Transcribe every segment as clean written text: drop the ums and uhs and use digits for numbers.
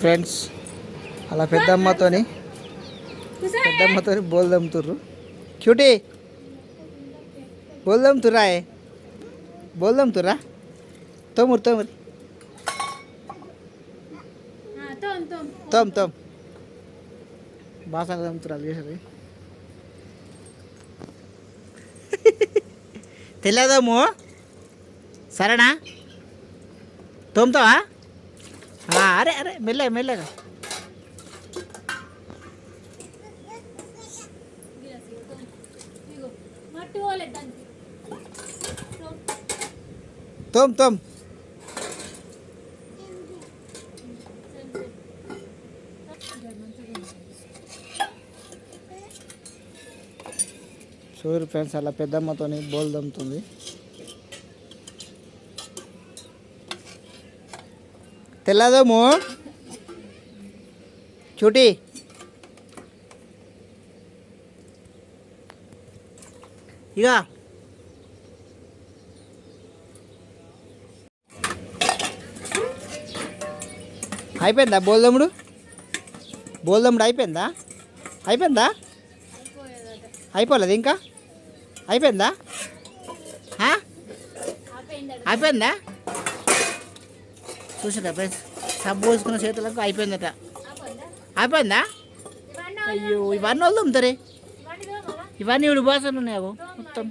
Friends అలా పెద్దమ్మతోని బోల్ దమ్ముతుర్రు. Cutie బోల్ దమ్ముతుర్రా, బోల్ దమ్ముతుర్రా. తోమురు తోమ్ బాగా దమ్ముతుర్రు. అది చేసేది తెలియదాము. సరేనా? తోముతావా? అరే మెల్లగా తోమ్ చూడు ఫ్రెండ్స్, అలా పెద్దమ్మతోని బోల్ దమ్ముతుంది. తెల్లదోము చూటి. ఇక అయిపోయిందా బోల్దమ్ముడు? అయిపోయిందా? అయిపోలేదు ఇంకా? అయిపోయిందా? చూసారా ఫ్రెండ్స్, సబ్బు పోసుకున్న చేతులకు అయిపోయిందట. అయిపోయిందా? అయ్యో, ఇవన్నీ వాళ్ళు తమ్ముతారే. ఇవన్నీ ఇప్పుడు బాసలు ఉన్నాయి మొత్తం.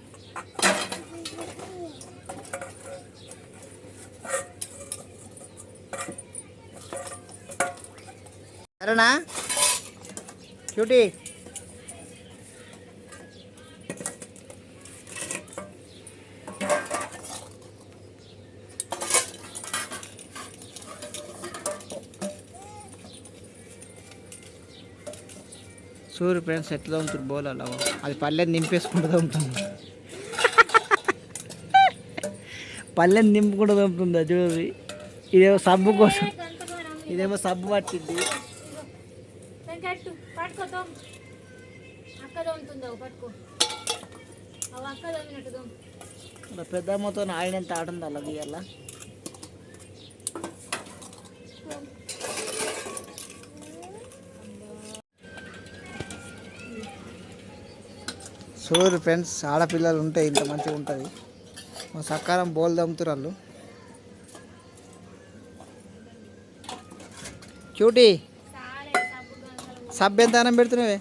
సరేనా క్యూటీ? చూడు ఫ్రెండ్స్ ఎట్లా తమ్ముతారు బోల్. అలా అది పల్లెని నింపేసుకుంటూ తమ్ముతుంది. పల్లెని నింపుకుంటూ తమ్ముతుందా చూడు. ఇదేమో సబ్బు కోసం, ఇదేమో సబ్బు పట్టింది. పెద్దమ్మతో ఆడినంత ఆడుంది అలా ఇవాళ. చూడు ఫ్రెండ్స్, ఆడపిల్లలు ఉంటే ఇంత మంచిగా ఉంటుంది. మా సక్కారం బోల్ దమ్ముతురు వాళ్ళు. క్యూటీ సబ్బు ఎంత అన్నం పెడుతున్నావే?